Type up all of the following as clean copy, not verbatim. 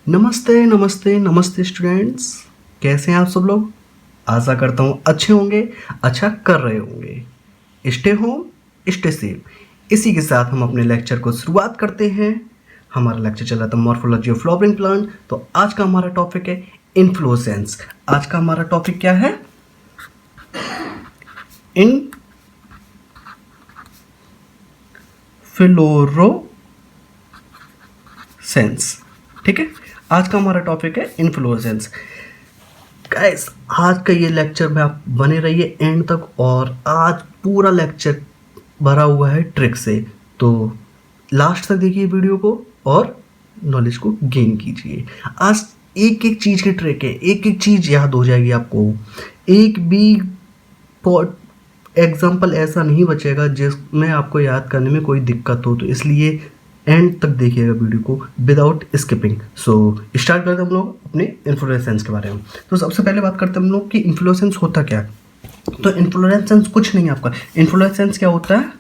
नमस्ते नमस्ते नमस्ते स्टूडेंट्स। कैसे हैं आप सब लोग? आशा करता हूँ अच्छे होंगे, अच्छा कर रहे होंगे। Stay home, stay safe. इसी के साथ हम अपने लेक्चर को शुरुआत करते हैं। हमारा लेक्चर चल रहा था मॉर्फोलॉजी ऑफ फ्लावरिंग प्लांट। तो आज का हमारा टॉपिक है इन्फ्लोरेसेंस। आज का हमारा टॉपिक क्या है? इन्फ्लोरोसेंस। ठीक है, आज का हमारा टॉपिक है इन्फ्लोरेसेंस। गाइस, आज का ये लेक्चर में आप बने रहिए एंड तक, और आज पूरा लेक्चर भरा हुआ है ट्रिक से। तो लास्ट तक देखिए वीडियो को और नॉलेज को गेन कीजिए। आज एक एक चीज़ की ट्रिक है, एक एक चीज़ याद हो जाएगी आपको। एक भी एग्जाम्पल ऐसा नहीं बचेगा जिसमें आपको याद करने में कोई दिक्कत हो। तो इसलिए एंड तक देखिएगा वीडियो को विदाउट स्किपिंग। सो स्टार्ट करते हैं हम लोग अपने इन्फ्लोरेसेंस के बारे में। तो सबसे पहले बात करते हैं हम लोग कि इन्फ्लोरेसेंस होता क्या है। तो इन्फ्लोरेसेंस कुछ नहीं है आपका। इन्फ्लोरेसेंस क्या होता है?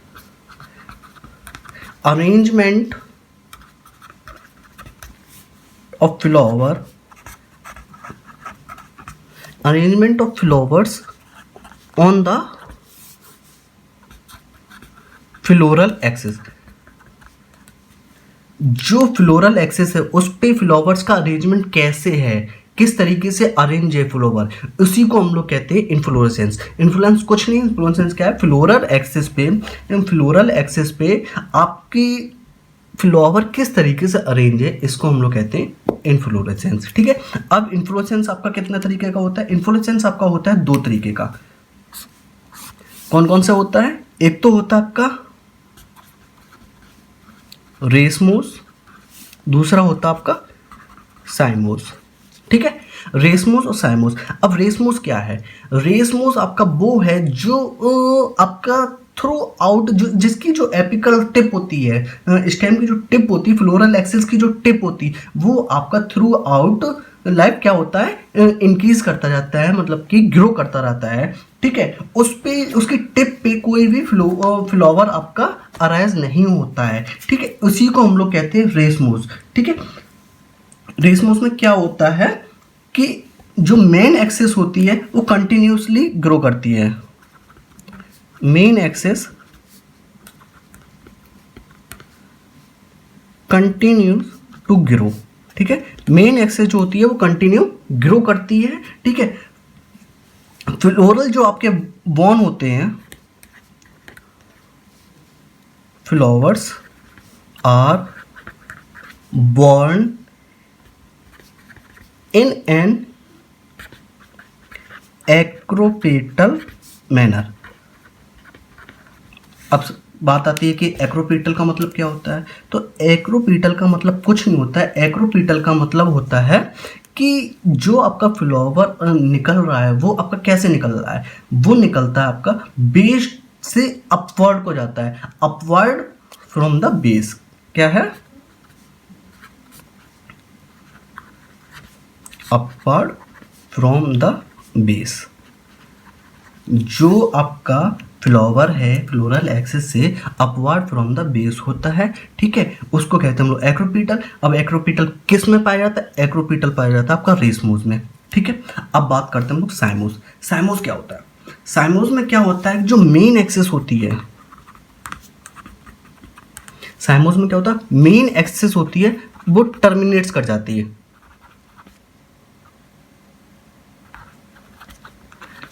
Arrangement of flower, arrangement of flowers on the floral axis. जो फ्लोरल एक्सिस है उस पे फ्लावर्स का अरेंजमेंट कैसे है, किस तरीके से अरेंज है फ्लावर, उसी को हम लोग कहते हैं इन्फ्लोरेसेंस। इन्फ्लुएंस कुछ नहीं, इन्फ्लोरेसेंस क्या है? फ्लोरल एक्सिस पे, फ्लोरल एक्सिस पे आपकी फ्लावर किस तरीके से अरेंज है, इसको हम लोग कहते हैं इन्फ्लोरेसेंस। ठीक है, अब इन्फ्लोरेसेंस आपका कितना तरीके का होता है? इन्फ्लोरेसेंस आपका होता है दो तरीके का। कौन कौन सा होता है? एक तो होता है आपका रेसमोस, दूसरा होता है आपका साइमोस। ठीक है, रेसमोस और साइमोस। अब रेसमोस क्या है? रेसमोस आपका वो है जो आपका थ्रू आउट, जो जिसकी जो एपिकल टिप होती है, स्टेम की जो टिप होती है, फ्लोरल एक्सिस की जो टिप होती है, वो आपका थ्रू आउट लाइफ क्या होता है? इंक्रीज करता जाता है, मतलब कि ग्रो करता रहता है। ठीक है, उस पे उसकी टिप पे कोई भी फ्लावर आपका अराइज नहीं होता है। ठीक है, उसी को हम लोग कहते हैं रेसमोस। ठीक है, रेसमोस में क्या होता है कि जो मेन एक्सेस होती है वो कंटिन्यूसली ग्रो करती है। Main axis continues to grow. ठीक है, मेन एक्सेस जो होती है वो कंटिन्यू ग्रो करती है। ठीक है, फ्लोरल जो आपके बॉर्न होते हैं, flowers are born in an acropetal manner. अब बात आती है कि एक्रोपेटल का मतलब क्या होता है। तो एक्रोपेटल का मतलब कुछ नहीं होता है। एक्रोपेटल का मतलब होता है कि जो आपका फ्लावर निकल रहा है वो आपका कैसे निकल रहा है? वो निकलता है आपका बेस से अपवर्ड को जाता है, अपवर्ड फ्रॉम द बेस। क्या है? Upward from the base. जो आपका फ्लावर है फ्लोरल एक्सिस से अपवर्ड फ्रॉम द बेस होता है। ठीक है, उसको कहते हैं हम लोग एक्रोपेटल। अब एक्रोपेटल किस में पाया जाता है? एक्रोपेटल पाया जाता है आपका रेसमोस में। ठीक है, अब बात करते हैं हम लोग साइमोस। साइमोस क्या होता है? साइमोस में क्या होता है? जो मेन एक्सिस होती है, साइमोस में क्या होता है? मेन एक्सिस होती है वो टर्मिनेट्स कर जाती है।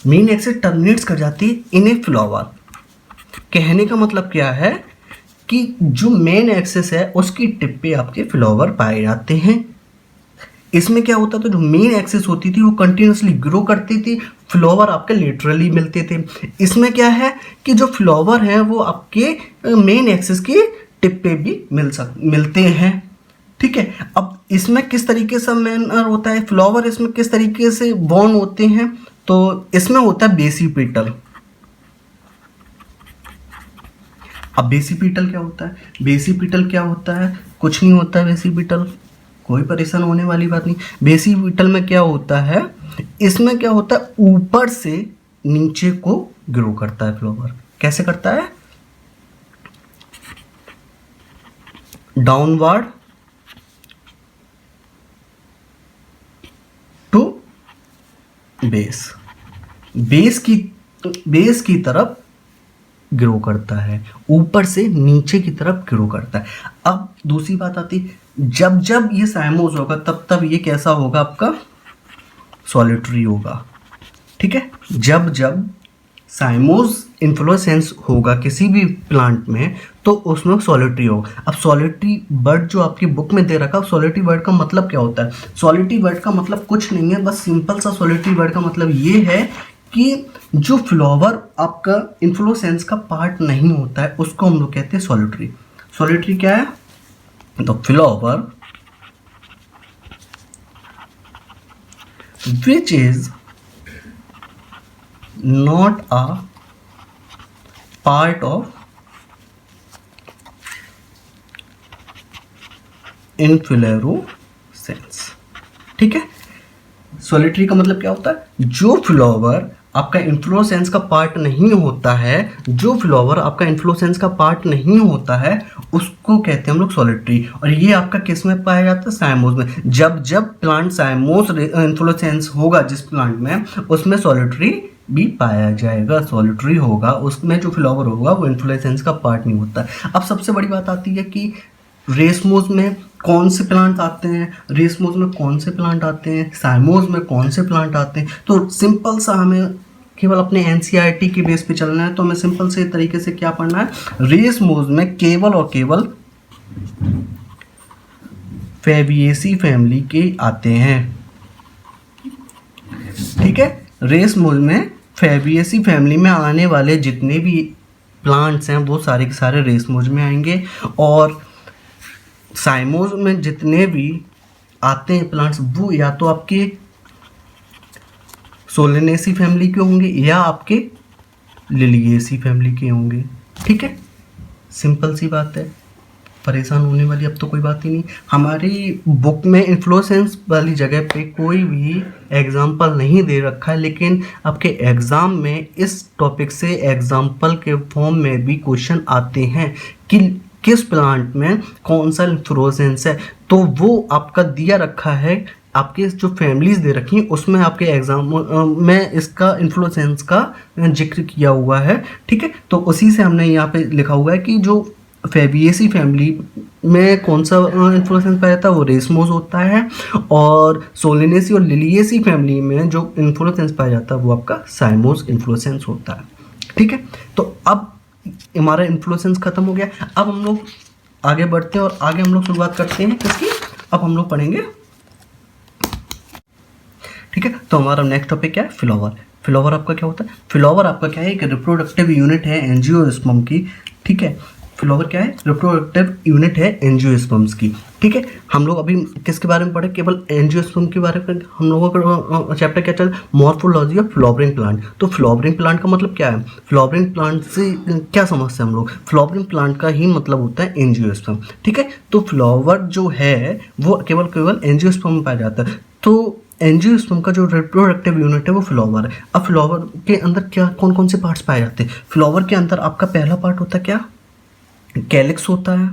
मेन एक्सिस टर्मिनेट्स कर जाती है इन ए फ्लावर। कहने का मतलब क्या है कि जो मेन एक्सिस है उसकी टिप पे आपके फ्लावर पाए जाते हैं। इसमें क्या होता था? जो मेन एक्सिस होती थी वो कंटिन्यूसली ग्रो करती थी, फ्लावर आपके लिटरली मिलते थे। इसमें क्या है कि जो फ्लावर है वो आपके मेन एक्सिस की टिप पे भी मिलते हैं। ठीक है, अब इसमें किस तरीके से मैनर होता है फ्लावर, इसमें किस तरीके से बॉर्न होते हैं? तो इसमें होता है बेसिपेटल। अब बेसिपिटल क्या होता है? बेसिपिटल क्या होता है? कुछ नहीं होता है बेसिपिटल, कोई परेशान होने वाली बात नहीं। बेसिपिटल में क्या होता है? इसमें क्या होता है? ऊपर से नीचे को ग्रो करता है फ्लावर। कैसे करता है? डाउनवर्ड बेस, बेस की तरफ ग्रो करता है, ऊपर से नीचे की तरफ ग्रो करता है। अब दूसरी बात आती है, जब जब ये साइमोस होगा तब तब ये कैसा होगा आपका, सॉलिटरी होगा। ठीक है, जब जब साइमोस इन्फ्लोरेसेंस होगा किसी भी प्लांट में तो उसमें सॉलिटरी होगा। अब सॉलिटरी वर्ड जो आपकी बुक में दे रखा है, सॉलिटरी वर्ड का मतलब क्या होता है? सॉलिटरी वर्ड का मतलब कुछ नहीं है, बस सिंपल सा सॉलिटरी वर्ड का मतलब ये है कि जो फ्लावर आपका इन्फ्लोरेसेंस का पार्ट नहीं होता है उसको हम लोग कहते हैं सॉलिटरी। सॉलिटरी क्या है? The flower which is not a part of inflorescence। ठीक है, सॉलिटरी का मतलब क्या होता है? जो फ्लावर आपका इन्फ्लोरेसेंस का पार्ट नहीं होता है, जो फ्लावर आपका इन्फ्लोरेसेंस का पार्ट नहीं होता है उसको कहते हैं हम लोग सॉलिटरी। और ये आपका किस में पाया जाता है? साइमोस में। जब जब प्लांट साइमोस इन्फ्लोरेसेंस होगा जिस प्लांट में, उसमें सॉलिटरी भी पाया जाएगा, सॉलिटरी होगा, उसमें जो फ्लावर होगा वो इन्फ्लोरेसेंस का पार्ट नहीं होता। अब सबसे बड़ी बात आती है कि रेसमोस में कौन से प्लांट आते हैं, रेसमोस में कौन से प्लांट आते हैं, साइमोस में कौन से प्लांट आते हैं। तो सिंपल सा हमें केवल अपने एनसीईआरटी के बेस पे चलना है, तो हमें सिंपल से तरीके से क्या पढ़ना है? रेसमोस में केवल और केवल फेबिएसी फैमिली के आते हैं। ठीक है, रेसमोस में फेबिएसी फैमिली में आने वाले जितने भी प्लांट्स हैं वो सारे के सारे रेसमोस में आएंगे। और साइमोस में जितने भी आते हैं प्लांट्स वो या तो आपके सोलेनेसी फैमिली के होंगे या आपके लिलिएसी फैमिली के होंगे। ठीक है, सिंपल सी बात है, परेशान होने वाली अब तो कोई बात ही नहीं। हमारी बुक में इन्फ्लोरेसेंस वाली जगह पे कोई भी एग्जाम्पल नहीं दे रखा है, लेकिन आपके एग्ज़ाम में इस टॉपिक से एग्जाम्पल के फॉर्म में भी क्वेश्चन आते हैं कि किस प्लांट में कौन सा इन्फ्लोरेसेंस है। तो वो आपका दिया रखा है, आपके जो फैमिलीज दे रखी हैं उसमें आपके एग्जाम में इसका इन्फ्लोरेसेंस का जिक्र किया हुआ है। ठीक है, तो उसी से हमने यहाँ पे लिखा हुआ है कि जो फेबिएसी फैमिली में कौन सा इन्फ्लोरेसेंस पाया जाता है वो रेसमोस होता है, और सोलेनेसी और लिलिएसी फैमिली में जो इन्फ्लोरेसेंस पाया जाता है वो आपका साइमोस इन्फ्लोरेसेंस होता है। ठीक है, तो अब हमारा इन्फ्लोरेसेंस खत्म हो गया। अब हम लोग आगे बढ़ते हैं और आगे हम लोग शुरुआत करते हैं किसकी? अब हम लोग पढ़ेंगे। ठीक है, तो हमारा नेक्स्ट टॉपिक क्या है? फ्लावर। फ्लावर आपका क्या होता है? फ्लावर आपका क्या है? एक रिप्रोडक्टिव यूनिट है एंजियोस्पर्म की। ठीक है, फ्लावर क्या है? रिप्रोडक्टिव यूनिट है एंजियोस्पर्म्स की। ठीक है, हम लोग अभी किसके बारे में पढ़े? केवल एंजियोस्पर्म के बारे में। हम लोगों का चैप्टर क्या चल? Morphology of flowering plant. तो फ्लावरिंग प्लांट का मतलब क्या है? फ्लावरिंग प्लांट से क्या समझते हैं हम लोग? फ्लावरिंग प्लांट का ही मतलब होता है एंजियोस्पर्म। ठीक है, तो फ्लावर जो है वो केवल एंजियोस्पर्म में पाया जाता है। तो एंजियोस्पर्म का जो रिप्रोडक्टिव यूनिट है वो फ्लावर है। अब फ्लावर के अंदर क्या कौन कौन से पार्ट्स पाए जाते हैं? फ्लावर के अंदर आपका पहला पार्ट होता है क्या? कैलिक्स होता है।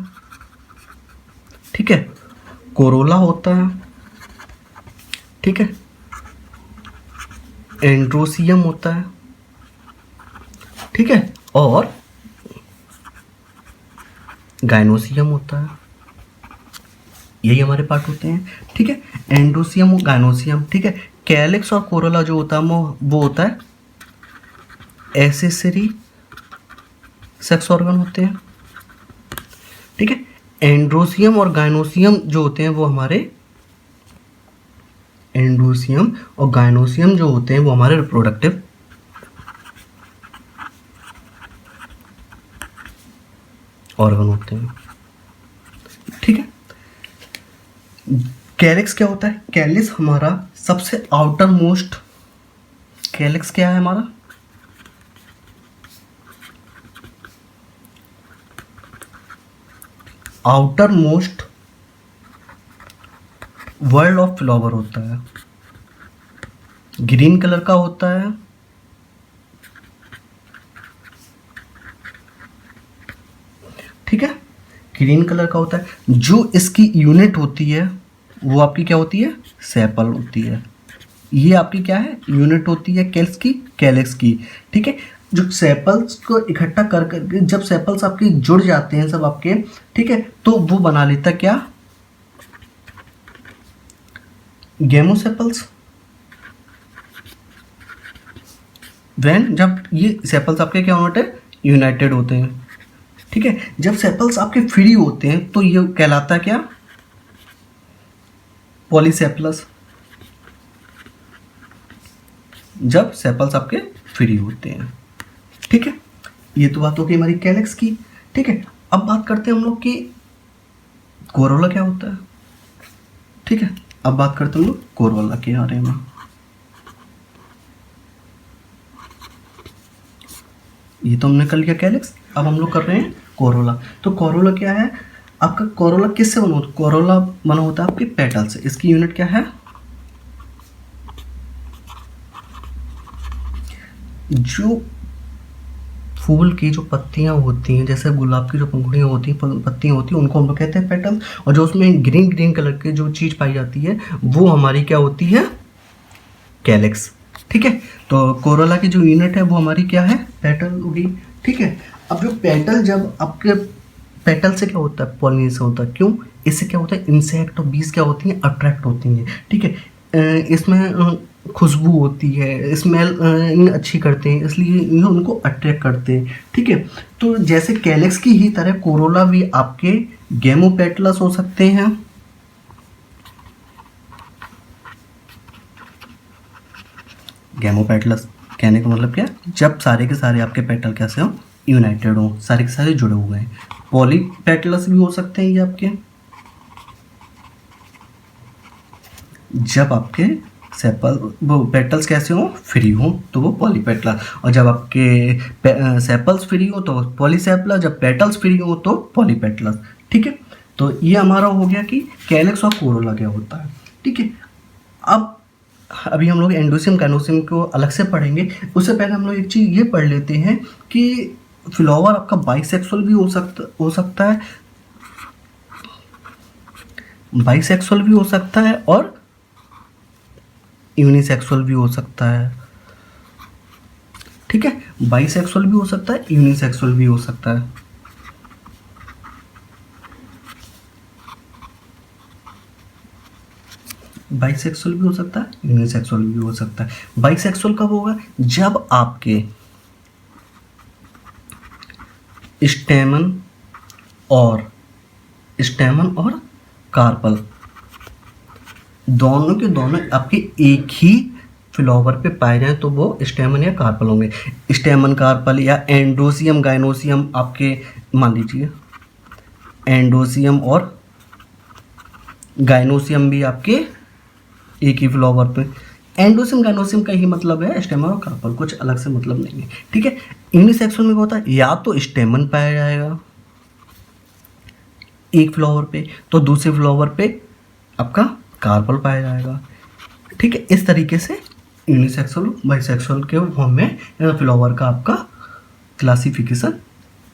ठीक है, कोरोला होता है। ठीक है, एंड्रोसियम होता है। ठीक है, और गाइनोसियम होता है। यही हमारे पार्ट होते हैं। ठीक है, एंडोसियम और गाइनोसियम। ठीक है, कैलिक्स और कोरोला जो होता है वो होता है एसेसरी सेक्स ऑर्गन होते हैं। ठीक है, एंड्रोसियम और गाइनोसियम जो होते हैं वो हमारे एंड्रोसियम और गाइनोसियम जो होते हैं वो हमारे रिप्रोडक्टिव ऑर्गन होते हैं। ठीक है, कैलिक्स क्या होता है? कैलिक्स हमारा सबसे आउटर मोस्ट, कैलिक्स क्या है हमारा? Outer most world of flower होता है, ग्रीन कलर का होता है। ठीक है, ग्रीन कलर का होता है। जो इसकी यूनिट होती है वो आपकी क्या होती है? सेपल होती है। ये आपकी क्या है, यूनिट होती है कैलेक्स की। ठीक है, जो सेपल्स को इकट्ठा कर करके जब सेपल्स आपके जुड़ जाते हैं सब आपके, ठीक है, तो वो बना लेता क्या, गेमोसेपल्स। व्हेन जब ये सेपल्स आपके क्या होते हैं, यूनाइटेड होते हैं। ठीक है, जब सेपल्स आपके फ्री होते हैं तो ये कहलाता है क्या, पॉलीसेपलस। जब सेपल्स आपके फ्री होते हैं। ठीक है, ये तो बात हो गई हमारी कैलेक्स की। ठीक है, अब बात करते हैं हम लोग कि कोरोला क्या होता है। ठीक है, अब बात करते हैं हम लोग कोरोला के बारे में। ये तो हमने कर लिया कैलेक्स, अब हम लोग कर रहे हैं कोरोला। तो कोरोला क्या है आपका, कोरोला किससे बना होता है, कोरोला बना होता है आपके पेटल से। इसकी यूनिट क्या है, जो फूल की जो पत्तियां होती हैं, जैसे गुलाब की जो पंखुड़ियाँ होती हैं, पत्तियां होती हैं, उनको हम लोग कहते हैं पेटल। और जो उसमें ग्रीन ग्रीन कलर की जो चीज़ पाई जाती है वो हमारी क्या होती है, कैलेक्स। ठीक है, तो कोरोला की जो यूनिट है वो हमारी क्या है, पेटल होगी। ठीक है, अब जो पेटल, जब आपके पेटल से क्या होता है, पॉलिनेशन होता है। क्यों, इससे क्या होता है, इंसेक्ट और बीज क्या होती हैं, अट्रैक्ट होती हैं। ठीक है, इसमें खुशबू होती है, स्मेल अच्छी करते हैं, इसलिए ये उनको अट्रैक्ट करते हैं। ठीक है, तो जैसे कैलेक्स की ही तरह कोरोला भी आपके गेमोपेटलस हो सकते हैं। गेमोपेटलस कहने का मतलब क्या, जब सारे के सारे आपके पेटल कैसे हो, यूनाइटेड हो, सारे के सारे जुड़े हुए हैं। पॉलीपेटलस भी हो सकते हैं ये आपके, जब आपके सेपल वो पेटल्स कैसे हो, फ्री हो, तो वो पॉलीपेटला। और जब आपके सेपल्स फ्री हो तो पॉलीसेपला, जब पेटल्स फ्री हो तो पॉलीपेटलस। ठीक है, तो ये हमारा हो गया कि कैलेक्स और कोरोला क्या होता है। ठीक है, अब अभी हम लोग एंडोसियम गाइनोसियम को अलग से पढ़ेंगे। उससे पहले हम लोग एक चीज़ ये पढ़ लेते हैं कि फ्लावर आपका बाइसेक्सुअल भी हो सकता है, बाइसेक्सुअल भी हो सकता है और यूनिसेक्सुअल भी हो सकता है। ठीक है, बाइसेक्सुअल भी हो सकता है, यूनिसेक्सुअल भी हो सकता है। बाइसेक्सुअल भी हो सकता है, यूनिसेक्सुअल भी हो सकता है। बाइसेक्सुअल कब होगा, जब आपके स्टेमन और कार्पल दोनों के दोनों आपके एक ही फ्लावर पे पाए जाएं तो वो स्टेमन या कार्पल होंगे। स्टेमन कार्पल या एंडोसियम गाइनोसियम आपके, मान लीजिए एंडोसियम और गाइनोसियम भी आपके एक ही फ्लावर पे। एंडोसियम गाइनोसियम का ही मतलब है स्टेमन और कार्पल, कुछ अलग से मतलब नहीं है। ठीक है, यूनिसेक्सुअल में क्या होता है, या तो स्टेमन पाया जाएगा एक फ्लावर पे, तो दूसरे फ्लावर पे आपका कार्पल पाया जाएगा। ठीक है, इस तरीके से यूनिसेक्सुअल बाइसेक्सुअल के फॉर्म में फ्लावर का आपका क्लासिफिकेशन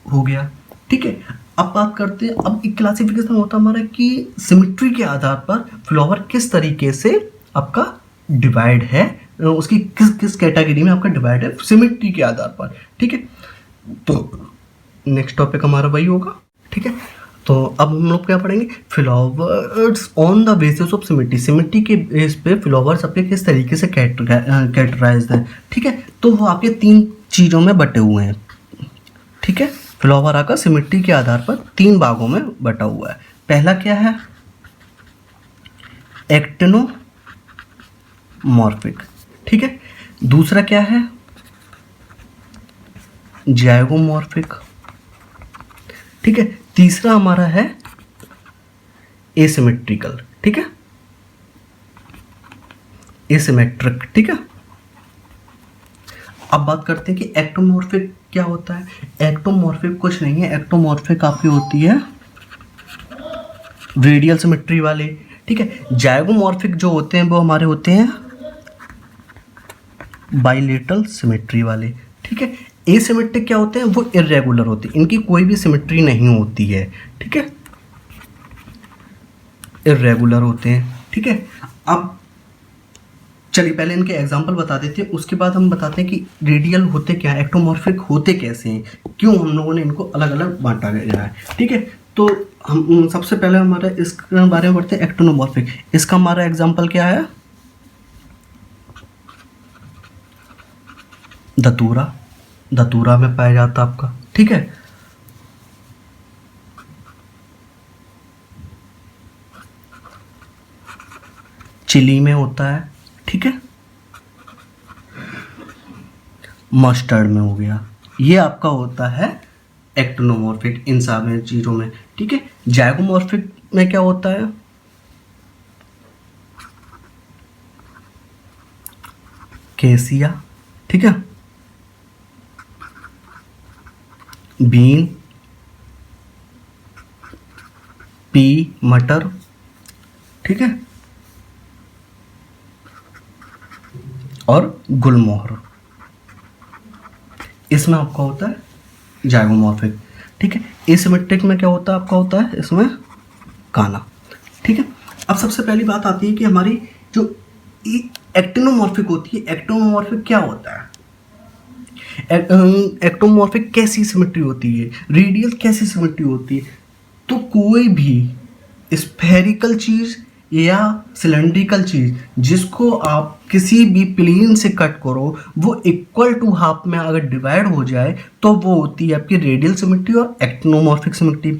हो गया। ठीक है, अब बात करते हैं, अब एक क्लासिफिकेशन होता है हमारा कि सिमेट्री के आधार पर फ्लावर किस तरीके से आपका डिवाइड है, उसकी किस किस कैटेगरी में आपका डिवाइड है सिमेट्री के आधार पर। ठीक है, तो नेक्स्ट टॉपिक हमारा वही होगा। ठीक है, तो अब हम लोग क्या पढ़ेंगे, flowers on the basis of symmetry. Symmetry के बेस पे फ्लावर्स आपके किस तरीके से कैटेगराइज्ड हैं। ठीक है, तो वो आपके 3 चीज़ों में बटे हुए हैं। ठीक है, फ्लावर आपका सिमेट्री के आधार पर 3 भागों में बटा हुआ है। पहला क्या है, एक्टिनोमॉर्फिक। ठीक है, दूसरा क्या है, जाइगोमॉर्फिक। ठीक है, तीसरा हमारा है एसिमेट्रिकल। ठीक है, एसिमेट्रिक। ठीक है, अब बात करते हैं कि एक्टोमॉर्फिक क्या होता है। एक्टोमॉर्फिक कुछ नहीं है, एक्टोमॉर्फिक आपकी होती है रेडियल सिमेट्री वाले। ठीक है, जाइगोमॉर्फिक जो होते हैं वो हमारे होते हैं बाइलेटरल सिमेट्री वाले। ठीक है, एसिमेट्रिक क्या होते हैं, वो इरेगुलर होते हैं, इनकी कोई भी सिमेट्री नहीं होती है। ठीक है, इरेगुलर होते हैं। ठीक है, अब चलिए पहले इनके एग्जाम्पल बता देते हैं, उसके बाद हम बताते हैं कि रेडियल होते क्या है, एक्टोमॉर्फिक होते कैसे हैं, क्यों हम लोगों ने इनको अलग अलग बांटा गया है। ठीक है, तो हम सबसे पहले हमारा इसके बारे में पढ़ते हैं एक्टोनोमॉर्फिक। इसका हमारा एग्जाम्पल क्या है, धतूरा, धतूरा में पाया जाता आपका। ठीक है, चिली में होता है। ठीक है, मस्टर्ड में हो गया। ये आपका होता है एक्टोनोमॉर्फिक इन सारे चीज़ों में। ठीक है, जाइगोमॉर्फिक में क्या होता है, केसिया। ठीक है, बीन, पी, मटर। ठीक है, और गुलमोहर, इसमें आपका होता है जाइगोमॉर्फिक। ठीक है, एसिमेट्रिक में क्या होता है आपका, होता है इसमें काना। ठीक है, अब सबसे पहली बात आती है कि हमारी जो एक्टिनोमॉर्फिक होती है, एक्टोमॉर्फिक क्या होता है, एक्टोमॉर्फिक कैसी सिमेट्री होती है, रेडियल कैसी सिमेट्री होती है। तो कोई भी स्फेरिकल चीज़ या सिलेंड्रिकल चीज़ जिसको आप किसी भी प्लेन से कट करो, वो इक्वल टू हाफ में अगर डिवाइड हो जाए तो वो होती है आपकी रेडियल सिमेट्री और एक्टोमॉर्फिक सिमेट्री।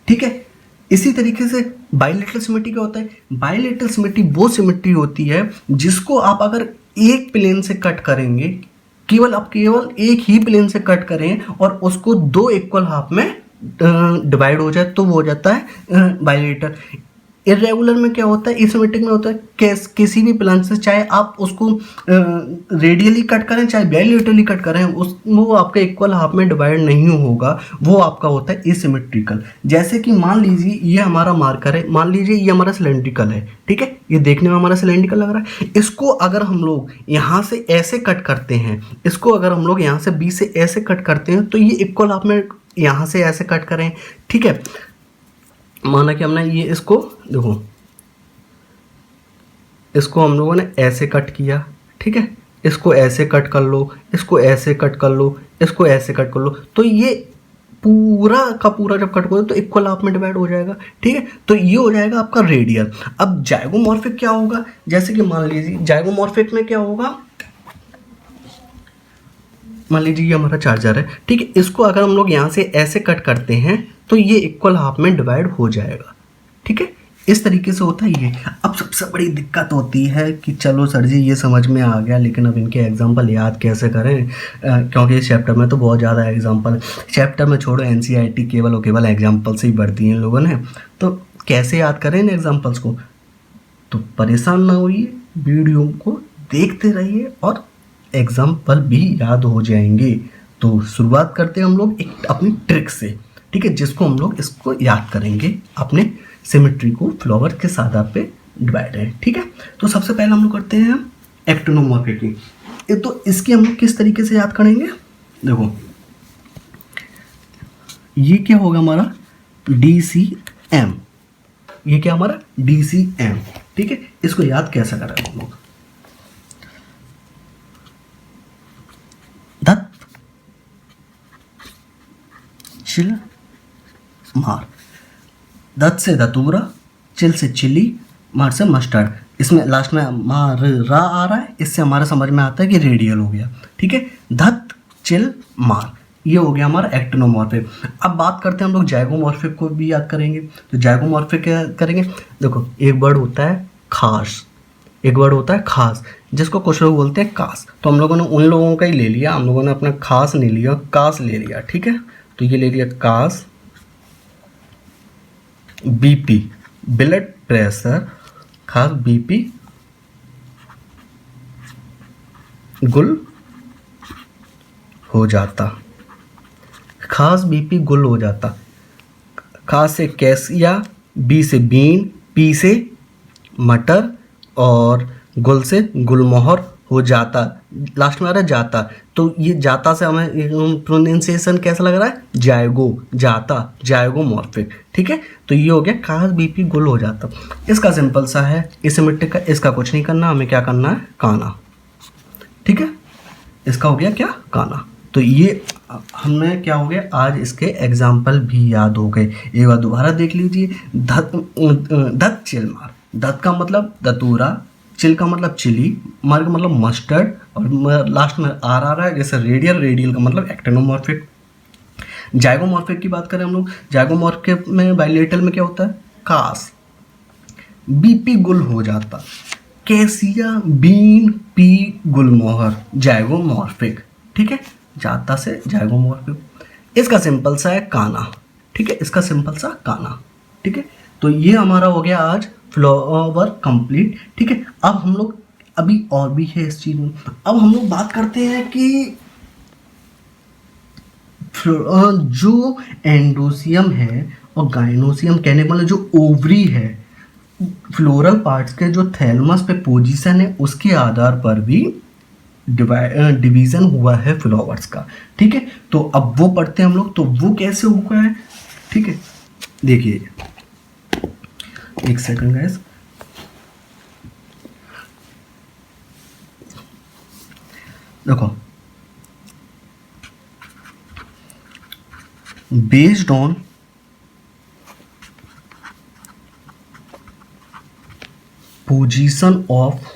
ठीक है, इसी तरीके से बाइलेटरल सिमेट्री क्या होता है, बाइलेटरल सिमेट्री वो सिमेट्री होती है जिसको आप अगर एक प्लेन से कट करेंगे, केवल एक ही प्लेन से कट करें और उसको दो इक्वल हाफ में डिवाइड हो जाए तो वो हो जाता है बाइलेटरल। इरेगुलर में क्या होता है, एसिमेट्रिक में होता है किसी भी प्लेन से चाहे आप उसको रेडियली कट करें चाहे बाइलेटरली कट करें, उस वो आपका इक्वल हाफ में डिवाइड नहीं होगा, वो आपका होता है एसिमेट्रिकल। जैसे कि मान लीजिए ये हमारा मार्कर है, मान लीजिए ये हमारा सिलेंड्रिकल है। ठीक है, ये देखने में हमारा सिलेंड्रिकल लग रहा है, इसको अगर हम लोग यहाँ से ऐसे कट करते हैं, इसको अगर हम लोग यहाँ से बी से ऐसे कट करते हैं तो ये इक्वल हाफ में यहाँ से ऐसे कट करें। ठीक है, माना कि हमने ये इसको देखो, इसको हम लोगों ने ऐसे कट किया। ठीक है, इसको ऐसे कट कर लो, इसको ऐसे कट कर लो, इसको ऐसे कट कर लो, तो ये पूरा का पूरा जब कट करो तो इक्वल हाफ में डिवाइड हो जाएगा। ठीक है, तो ये हो जाएगा आपका रेडियल। अब जाइगोमॉर्फिक क्या होगा, जैसे कि मान लीजिए जाइगोमॉर्फिक में क्या होगा, मान लीजिए ये हमारा चार्जर है। ठीक है, इसको अगर हम लोग यहाँ से ऐसे कट करते हैं तो ये इक्वल हाफ में डिवाइड हो जाएगा। ठीक है, इस तरीके से होता है ये। अब सबसे बड़ी दिक्कत होती है कि चलो सर जी ये समझ में आ गया, लेकिन अब इनके एग्जांपल याद कैसे करें, क्योंकि इस चैप्टर में तो बहुत ज़्यादा एग्जांपल, चैप्टर में छोड़ो एनसीईआरटी केवल और केवल एग्जांपल से ही बढ़ती हैं लोगों ने, तो कैसे याद करें इन एग्जाम्पल्स को। तो परेशान ना होइए, वीडियो को देखते रहिए और एग्जाम्पल भी याद हो जाएंगे। तो शुरुआत करते हैं हम लोग एक अपनी ट्रिक से। ठीक है, जिसको हम लोग इसको याद करेंगे अपने सिमेट्री को फ्लावर के सादा पे डिवाइड है। ठीक है, तो सबसे पहले हम लोग करते हैं एक्टोनोमॉर्फिक। तो इसकी हम लोग किस तरीके से याद करेंगे, देखो ये क्या होगा हमारा DCM, ये क्या हमारा DCM। ठीक है, इसको याद कैसे करेंगे हम लोग, धत चिल मार, दत से धतूरा, चिल से चिली, मार से मस्टर्ड। इसमें लास्ट में मार रा आ रहा है, इससे हमारा समझ में आता है कि रेडियल हो गया। ठीक है, धत चिल मार, ये हो गया हमारा एक्टिनोमॉर्फिक। अब बात करते हैं हम लोग जाइगोमॉर्फिक को भी याद करेंगे। तो जाइगोमॉर्फिक क्या करेंगे, देखो एक वर्ड होता है खास, एक वर्ड होता है खास, जिसको कुछ लोग बोलते हैं कास। तो हम लोगों ने उन लोगों का ही ले लिया, हम लोगों ने अपना खास नहीं लिया, कास ले लिया। ठीक है, तो ये ले लिया कास। BP ब्लड प्रेशर, खास BP गुल हो जाता, खास BP गुल हो जाता। खास से कैसिया, B से बीन, P से मटर और गुल से गुलमोहर हो जाता, लास्ट में आ रहा है जाता, तो ये जाता से हमें प्रोनाउंसिएशन कैसा लग रहा है, जाएगो, जाता, जाएगोमॉर्फिक। ठीक है, तो ये हो गया काश बीपी गुल हो जाता। इसका सिंपल सा है एसिमेट्रिक का, इसका कुछ नहीं करना, हमें क्या करना है, काना। ठीक है, इसका हो गया क्या, काना। तो ये हमने क्या हो गया, आज इसके एग्जाम्पल भी याद हो गए। एक बार दोबारा देख लीजिए। दत्त चिल मार, दत्त का मतलब दतूरा, चिल का मतलब चिली, मार का मतलब मस्टर्ड, और लास्ट में आर आ रहा है जैसे रेडियल, रेडियल का मतलब एक्टिनोमॉर्फिक। जाइगोमॉर्फिक की बात करें हम लोग, जाइगोमॉर्फिक में बाइलेटरल में क्या होता है, कास, बीपी गुल हो जाता, कैसिया बीन पी गुलमोहर, जाइगोमॉर्फिक। ठीक है, जाता से जाइगोमॉर्फिक। इसका सिंपल सा है काना। ठीक है, इसका सिंपल सा काना। ठीक है, तो ये हमारा हो गया आज फ्लावर कंप्लीट। ठीक है, अब हम लोग, अभी और भी है इस चीज में, अब हम लोग बात करते हैं कि जो एंडोसियम है और गाइनोसियम, कहने का मतलब जो ओवरी है, फ्लोरल पार्ट्स के जो थैलमस पे पोजीशन है उसके आधार पर भी डिवीजन हुआ है फ्लावर्स का। ठीक है, तो अब वो पढ़ते हैं हम लोग, तो वो कैसे हुआ है। ठीक है, देखिए एक सेकंड गाइस, देखो, based on position of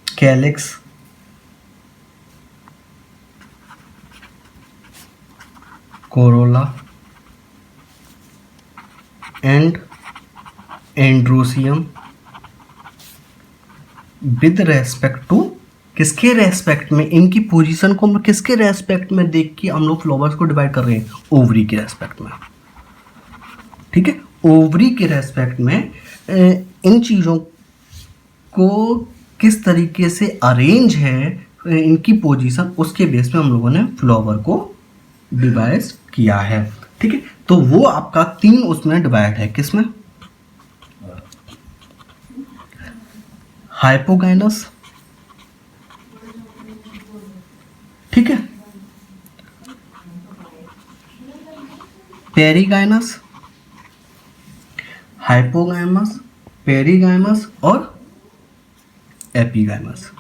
calyx, corolla and androecium with respect to, किसके रेस्पेक्ट में, इनकी पोजीशन को हम किसके रेस्पेक्ट में देख के हम लोग फ्लावर्स को डिवाइड कर रहे हैं, ओवरी के रेस्पेक्ट में। ठीक है, ओवरी के रेस्पेक्ट में इन चीज़ों को किस तरीके से अरेंज है इनकी पोजीशन, उसके बेस पे हम लोगों ने फ्लावर को डिवाइड किया है। ठीक है, तो वो आपका 3 उसमें डिवाइड है, किसमें, हाइपोगाइनस, ठीक है, पेरिगाइनस, हाइपोगाइमस, पेरिगाइमस और एपिगाइमस।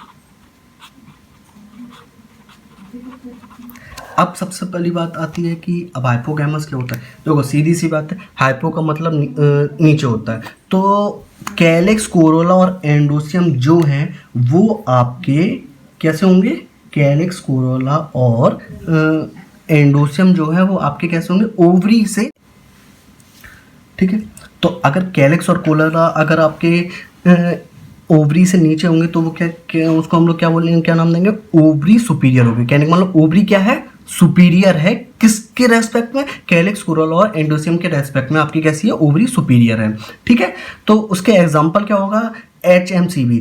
अब सबसे पहली बात आती है कि अब हाइपोगैमस क्या होता है। देखो सीधी सी बात है, हाइपो का मतलब नीचे होता है, तो कैलिक्स, कोरोला और एंडोसियम जो हैं वो आपके कैसे होंगे, कैलिक्स, कोरोला और एंडोसियम जो है वो आपके कैसे होंगे, ओवरी से। ठीक है, तो अगर कैलिक्स और कोरोला अगर आपके ओवरी से नीचे होंगे तो वो क्या उसको हम लोग क्या बोलेंगे, क्या नाम देंगे, ओवरी सुपीरियर होगी। कहने का मतलब ओवरी क्या है, सुपीरियर है, किसके रेस्पेक्ट में, कैलिक्स, कोरोला और एंडोसियम के रेस्पेक्ट में आपकी कैसी है, ओवरी सुपीरियर है। ठीक है, तो उसके एग्जांपल क्या होगा, HMCB,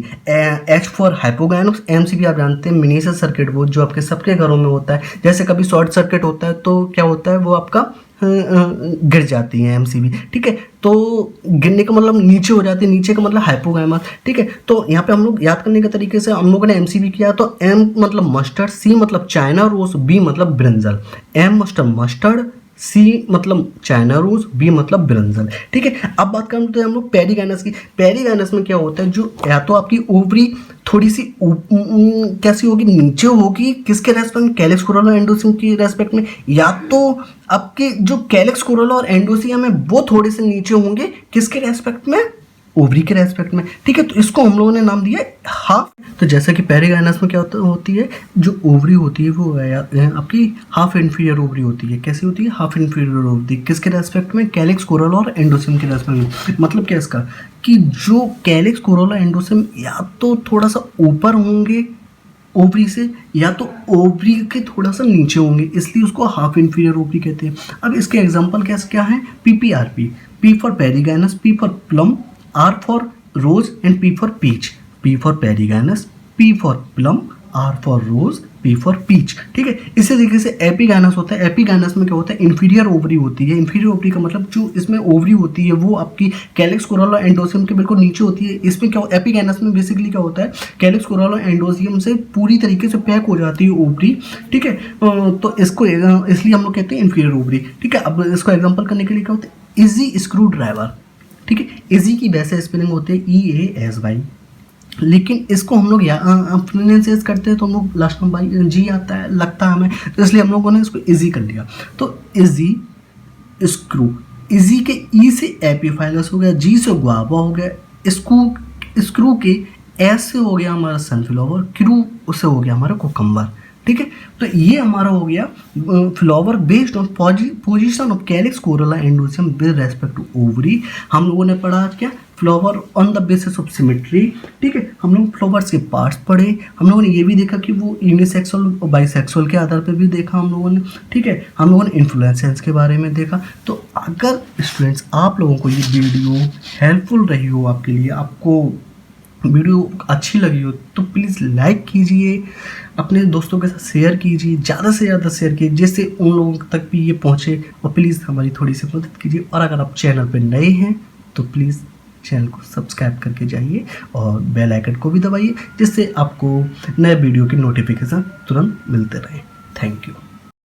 H for hypogynous, MCB आप जानते हैं मिनिएचर सर्किट बोर्ड जो आपके सबके घरों में होता है। जैसे कभी शॉर्ट सर्किट होता है तो क्या होता है, वो आपका गिर जाती है MCB। ठीक है, तो गिरने का मतलब नीचे हो जाती है, नीचे का मतलब हाइपोगाइमस। ठीक है, तो यहाँ पे हम लोग याद करने के तरीके से हम लोगों ने MCB किया, तो M मतलब मस्टर्ड, C मतलब चाइना रोज, B मतलब ब्रिंजल। M मतलब मस्टर्ड, C मतलब चाइना रोज, B मतलब ब्रिंजल। ठीक है, अब बात करते हैं हम लोग पेरिगाइनस की। पेरिगाइनस में क्या होता है, जो या तो आपकी ओवरी थोड़ी सी कैसी होगी, नीचे होगी, किसके रेस्पेक्ट में, कैलिक्स, कोरोला और एंडोसियम के रेस्पेक्ट में, या तो आपके जो कैलिक्स, कोरोला और एंडोसियम है वो थोड़े से नीचे होंगे, किसके रेस्पेक्ट में, ओवरी के रेस्पेक्ट में। ठीक है, तो इसको हम लोगों ने नाम दिया हाफ। तो जैसा कि पेरिगाइनस में क्या होती है, जो ओवरी होती है वो आपकी हाफ इन्फीरियर ओवरी होती है। कैसी होती है, हाफ इन्फीरियर ओवरी, किसके रेस्पेक्ट में, कैलिक्स, कोरोला और एंडोसियम के रेस्पेक्ट में। मतलब क्या इसका, कि जो कैलिक्स, कोरोला, एंडोसियम या तो थोड़ा सा ऊपर होंगे ओवरी से, या तो ओवरी के थोड़ा सा नीचे होंगे, इसलिए उसको हाफ इन्फीरियर ओवरी कहते हैं। अब इसके एग्जांपल क्या है, PPRP, P for perigynous, P for plum, R for rose and P for peach. P for perigynous, P for plum, R for rose, P for peach, ठीक है। इसी तरीके से एपिगैनस होता है। एपिगैनस में क्या होता है, इन्फीरियर ओवरी होती है। इन्फीरियर ओवरी का मतलब जो इसमें ओवरी होती है वो आपकी कैलिक्स कोरोला एंडोसियम के बिल्कुल नीचे होती है। इसमें क्या एपिगैनस में बेसिकली क्या होता है, कैलिक्स कोरोला एंडोसियम से पूरी तरीके से पैक हो जाती है ओवरी, ठीक है। तो इसको इसलिए हम लोग कहते हैं इन्फीरियर ओवरी, ठीक है। अब इसको एग्जाम्पल करने के लिए क्या होता है, इजी स्क्रू ड्राइवर, ठीक है। इजी की वैसे स्पेलिंग होती है EASY, लेकिन इसको हम लोग प्रोनाउंसिएट करते हैं तो हम लोग लास्ट में बाई जी आता है, लगता है हमें, तो इसलिए हम लोगों ने इसको इजी कर लिया। तो इजी स्क्रू, इजी के ई से एपीफाइलस हो गया, जी से गुआवा हो गया, स्क्रू के एस से हो गया हमारा सनफ्लावर, क्रू से हो गया हमारा कुकम्बर, ठीक है। तो ये हमारा हो गया flower based on position of calyx corolla androecium with respect to ovary. हम लोगों ने पढ़ा क्या, flower on the basis of symmetry, ठीक है। हम लोग फ्लावर्स के पार्ट्स पढ़े, हम लोगों ने ये भी देखा कि वो यूनिसेक्सुअल और बाइसेक्सुअल के आधार पर भी देखा हम लोगों ने, ठीक है। हम लोगों ने इन्फ्लुएंसेस के बारे में देखा। तो अगर स्टूडेंट्स आप लोगों को ये वीडियो हेल्पफुल रही हो, आपके लिए, आपको वीडियो अच्छी लगी हो तो प्लीज़ लाइक कीजिए, अपने दोस्तों के साथ शेयर कीजिए, ज़्यादा से ज़्यादा शेयर कीजिए जिससे उन लोगों तक भी ये पहुँचे, और प्लीज़ हमारी थोड़ी सी मदद कीजिए। और अगर आप चैनल पर नए हैं तो प्लीज़ चैनल को सब्सक्राइब करके जाइए और बेल आइकन को भी दबाइए, जिससे आपको नए वीडियो की नोटिफिकेशन तुरंत मिलते रहे। Thank you.